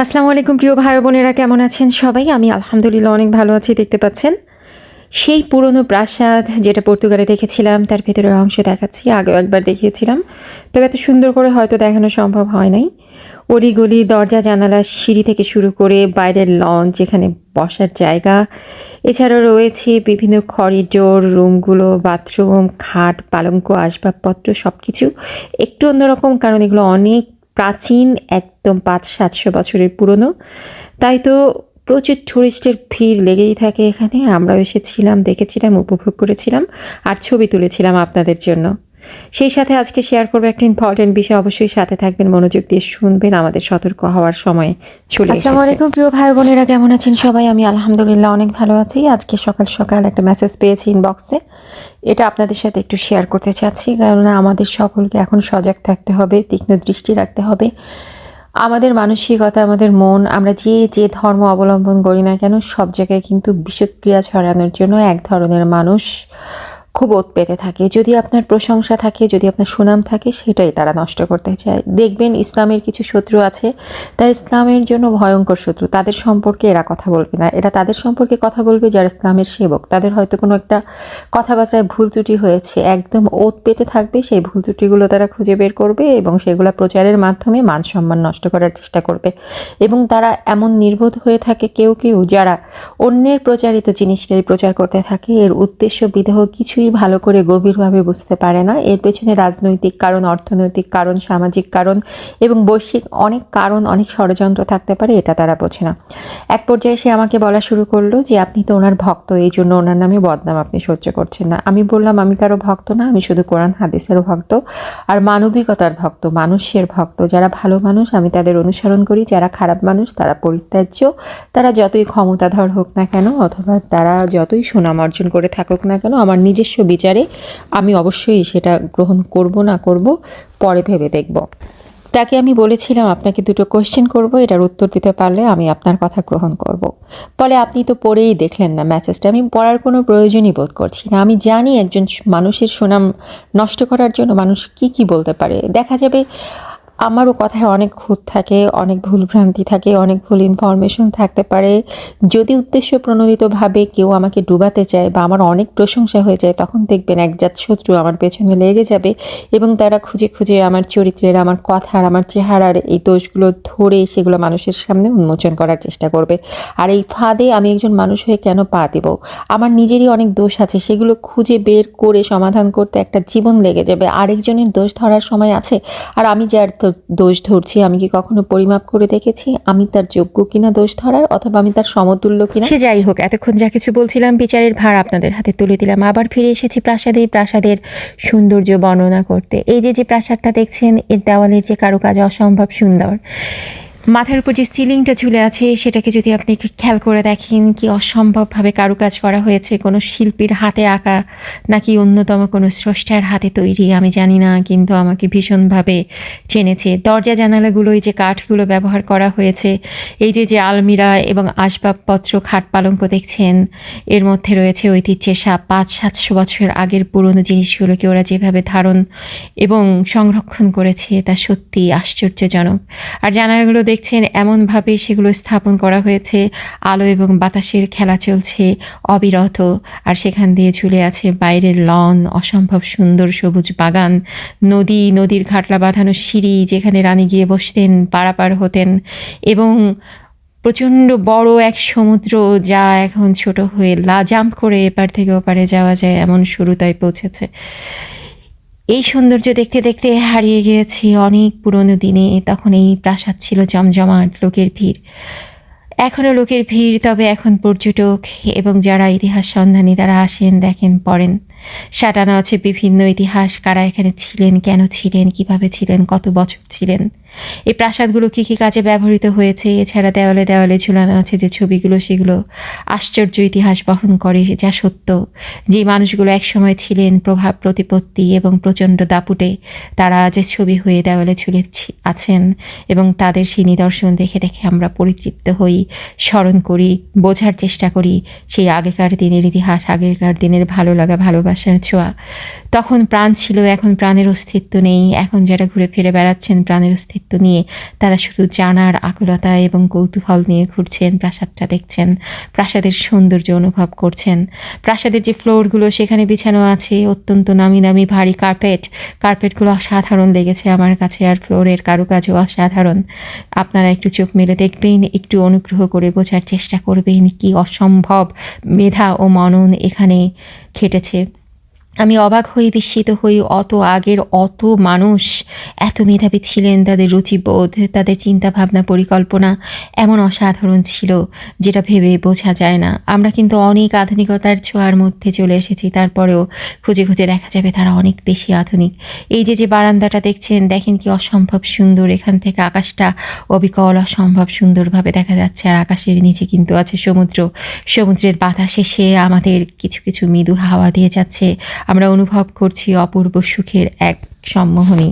আসসালামু আলাইকুম প্রিয় ভাই বোনেরা, কেমন আছেন সবাই? আমি আলহামদুলিল্লাহ অনেক ভালো আছি। দেখতে পাচ্ছেন সেই পুরনো প্রাসাদ যেটা পর্তুগালে দেখেছিলাম, তার ভেতরের অংশ দেখাচ্ছি। আগেও একবার দেখিয়েছিলাম, তবে এত সুন্দর করে হয়তো দেখানো সম্ভব হয় নাই। অলিগলি, দরজা, জানালা, সিঁড়ি থেকে শুরু করে বাইরের লঞ্চ, যেখানে বসার জায়গা, এছাড়াও রয়েছে বিভিন্ন করিডোর, রুমগুলো, বাথরুম, খাট, পালঙ্ক, আসবাবপত্র সব কিছু একটু অন্যরকম, কারণ এগুলো অনেক প্রাচীন, একদম 500-700 বছরের পুরনো। তাই তো প্রচুর টুরিস্টের ভিড় লেগেই থাকে এখানে। আমরাও এসেছিলাম, দেখেছিলাম, উপভোগ করেছিলাম আর ছবি তুলেছিলাম আপনাদের জন্য। সেই সাথে আজকে শেয়ার করবো একটা ইম্পর্টেন্ট বিষয়। অবশ্যই সাথে থাকবেন, মনোযোগ দিয়ে শুনবেন। আমাদের সতর্ক হওয়ার সময় চলে এসেছে। আসসালামু আলাইকুম প্রিয় ভাই বোনেরা, কেমন আছেন সবাই? আমি আলহামদুলিল্লাহ অনেক ভালো আছি। আজকে সকাল সকাল একটা মেসেজ পেয়েছি ইনবক্সে, এটা আপনাদের সাথে একটু শেয়ার করতে চাচ্ছি। কারণ আমাদের সকলকে এখন সজাগ থাকতে হবে, তীক্ষ্ণ দৃষ্টি রাখতে হবে। আমাদের মানসিকতা, আমাদের মন, আমরা যে ধর্ম অবলম্বন করি না কেন, সব জায়গায় কিন্তু বিষক্রিয়া ছড়ানোর জন্য এক ধরনের মানুষ খুব ওত পেতে থাকে। যদি আপনার প্রশংসা থাকে, যদি আপনার সুনাম থাকে, সেটাই তারা নষ্ট করতে চায়। দেখবেন ইসলামের কিছু শত্রু আছে, তারা ইসলামের জন্য ভয়ঙ্কর শত্রু। তাদের সম্পর্কে এরা কথা বলবে না, এরা তাদের সম্পর্কে কথা বলবে যারা ইসলামের সেবক। তাদের হয়তো কোনো একটা কথাবার্তায় ভুল ত্রুটি হয়েছে, একদম ওত পেতে থাকবে। সেই ভুল ত্রুটিগুলো তারা খুঁজে বের করবে এবং সেগুলো প্রচারের মাধ্যমে মান সম্মান নষ্ট করার চেষ্টা করবে। এবং তারা এমন নির্বোধ হয়ে থাকে কেউ কেউ, যারা অন্যের প্রচারিত জিনিসটাই প্রচার করতে থাকে। এর উদ্দেশ্য বিদেহ কিছুই ভালো করে গভীরভাবে বুঝতে পারে না। এর পেছনে রাজনৈতিক কারণ, অর্থনৈতিক কারণ, সামাজিক কারণ এবং বৈশ্বিক অনেক কারণ, অনেক ষড়যন্ত্র থাকতে পারে, এটা তারা বোঝে না। এক পর্যায়ে সে আমাকে বলা শুরু করলো যে আপনি তো ওনার ভক্ত, এই জন্য ওনার নামে বদনাম আপনি সহ্য করছেন না। আমি বললাম আমি কারো ভক্ত না, আমি শুধু কোরআন হাদিসের ভক্ত আর মানবিকতার ভক্ত, মানুষের ভক্ত। যারা ভালো মানুষ আমি তাদের অনুসরণ করি, যারা খারাপ মানুষ তারা পরিত্যাজ্য। তারা যতই ক্ষমতাধর হোক না কেন, অথবা তারা যতই সুনাম অর্জন করে থাকুক না কেন, আমার নিজস্ব বিচারে আমি অবশ্যই সেটা গ্রহণ করব না করব পরে ভেবে দেখব। তাকে আমি বলেছিলাম আপনাকে দুটো কোয়েশ্চেন করব, এটার উত্তর দিতে পারলে আমি আপনার কথা গ্রহণ করব। বলে আপনি তো পড়েই দেখলেন না মেসেজটা। আমি পড়ার কোনো প্রয়োজনই বোধ করছি না। আমি জানি একজন মানুষের সুনাম নষ্ট করার জন্য মানুষ কি বলতে পারে। দেখা যাবে আমারও কথায় অনেক খুঁত থাকে, অনেক ভুলভ্রান্তি থাকে, অনেক ভুল ইনফরমেশন থাকতে পারে। যদি উদ্দেশ্য প্রণোদিতভাবে কেউ আমাকে ডুবাতে চায় বা আমার অনেক প্রশংসা হয়ে যায়, তখন দেখবেন একজাত শত্রু আমার পেছনে লেগে যাবে এবং তারা খুঁজে খুঁজে আমার চরিত্রের, আমার কথার, আমার চেহারার এই দোষগুলো ধরে সেগুলো মানুষের সামনে উন্মোচন করার চেষ্টা করবে। আর এই ফাঁদে আমি একজন মানুষ হয়ে কেন পা দেব? আমার নিজেরই অনেক দোষ আছে, সেগুলো খুঁজে বের করে সমাধান করতে একটা জীবন লেগে যাবে। আরেকজনের দোষ ধরার সময় আছে? আর আমি যার দোষ ধরছি, আমি কি কখনো পরিমাপ করে দেখেছি আমি তার যোগ্য কিনা দোষ ধরার, অথবা আমি তার সমতুল্য কিনা? সে যাই হোক, এতক্ষণ যা কিছু বলছিলাম বিচারের ভার আপনাদের হাতে তুলে দিলাম। আবার ফিরে এসেছি প্রাসাদের সৌন্দর্য বর্ণনা করতে। এই যে প্রাসাদটা দেখছেন, এর দেওয়ালের যে কারুকাজ অসম্ভব সুন্দর। মাথার উপর যে সিলিংটা ঝুলে আছে, সেটাকে যদি আপনি খেয়াল করে দেখেন, কি অসম্ভবভাবে কারুকাজ করা হয়েছে। কোনো শিল্পীর হাতে আঁকা নাকি অন্যতম কোনো স্রষ্টার হাতে তৈরি আমি জানি না, কিন্তু আমাকে ভীষণভাবে চেনেছে। দরজা জানালাগুলোই যে কাঠগুলো ব্যবহার করা হয়েছে, এই যে আলমিরা এবং আসবাবপত্র, খাট, পালঙ্ক দেখছেন, এর মধ্যে রয়েছে ঐতিহ্যের 500-700 বছর আগের পুরনো জিনিসগুলোকে ওরা যেভাবে ধারণ এবং সংরক্ষণ করেছে তা সত্যি আশ্চর্যজনক। আর জানালাগুলো দেখছেন এমনভাবে সেগুলো স্থাপন করা হয়েছে, আলো এবং বাতাসের খেলা চলছে অবিরত। আর সেখান দিয়ে ঝুলে আছে বাইরের লন, অসম্ভব সুন্দর সবুজ বাগান, নদীর ঘাটলা বাঁধানো সিঁড়ি, যেখানে রানী গিয়ে বসতেন, পারাপার হতেন, এবং প্রচণ্ড বড় এক সমুদ্র, যা এখন ছোট হয়ে জাম্প করে এপার থেকে ওপারে যাওয়া যায় এমন শুরুতায় পৌঁছেছে। এই সৌন্দর্য দেখতে দেখতে হারিয়ে গিয়েছি অনেক পুরনো দিনে। তখন এই প্রাসাদ ছিল জমজমাট, লোকের ভিড়। এখনও লোকের ভিড়, তবে এখন পর্যটক এবং যারা ইতিহাস সন্ধানী তারা আসেন, দেখেন, পড়েন। সাজানো আছে বিভিন্ন ইতিহাস, কারা এখানে ছিলেন, কেন ছিলেন, কিভাবে ছিলেন, কত বছর ছিলেন, এই প্রাসাদগুলো কী কী কাজে ব্যবহৃত হয়েছে। এছাড়া দেওয়ালে দেওয়ালে ঝুলানো আছে যে ছবিগুলো, সেগুলো আশ্চর্য ইতিহাস বহন করে, যা সত্য। যে মানুষগুলো একসময় ছিলেন প্রভাব প্রতিপত্তি এবং প্রচণ্ড দাপুটে, তারা যে ছবি হয়ে দেওয়ালে ঝুলে আছেন এবং তাদের সেই নিদর্শন দেখে দেখে আমরা পরিতৃপ্ত হই, স্মরণ করি, বোঝার চেষ্টা করি সেই আগেকার দিনের ইতিহাস, আগেকার দিনের ভালো লাগা, ভালোবাসার ছোঁয়া। তখন প্রাণ ছিল, এখন প্রাণের অস্তিত্ব নেই। এখন যারা ঘুরে ফিরে বেড়াচ্ছেন, প্রাণের অস্তিত্ব চিত্ত নিয়ে তারা শুধু জানার আকুলতা এবং কৌতূহল নিয়ে ঘুরছেন, প্রাসাদটা দেখছেন, প্রাসাদের সৌন্দর্য অনুভব করছেন। প্রাসাদের যে ফ্লোরগুলো সেখানে বিছানো আছে অত্যন্ত নামি দামি ভারী কার্পেটগুলো অসাধারণ লেগেছে আমার কাছে, আর ফ্লোরের কারুকাজও অসাধারণ। আপনারা একটু চোখ মেলে দেখবেন, একটু অনুগ্রহ করে বোঝার চেষ্টা করবেন কি অসম্ভব মেধা ও মনন এখানে খেটেছে। আমি অবাক হই, বিস্মিত হই, আগের অত মানুষ এত মেধাবী ছিলেন, তাদের রুচিবোধ, তাদের চিন্তাভাবনা, পরিকল্পনা এমন অসাধারণ ছিল যেটা ভেবে বোঝা যায় না। আমরা কিন্তু অনেক আধুনিকতার ছোঁয়ার মধ্যে চলে এসেছি, তারপরেও খুঁজে খুঁজে দেখা যাবে তারা অনেক বেশি আধুনিক। এই যে বারান্দাটা দেখছেন, দেখেন কি অসম্ভব সুন্দর, এখান থেকে আকাশটা অবিকল অসম্ভব সুন্দরভাবে দেখা যাচ্ছে, আর আকাশের নিচে কিন্তু আছে সমুদ্রের বাতাস এসে আমাদের কিছু কিছু মৃদু হাওয়া দিয়ে যাচ্ছে। আমরা অনুভব করছি অপূর্ব সুখের এক সম্মোহনী।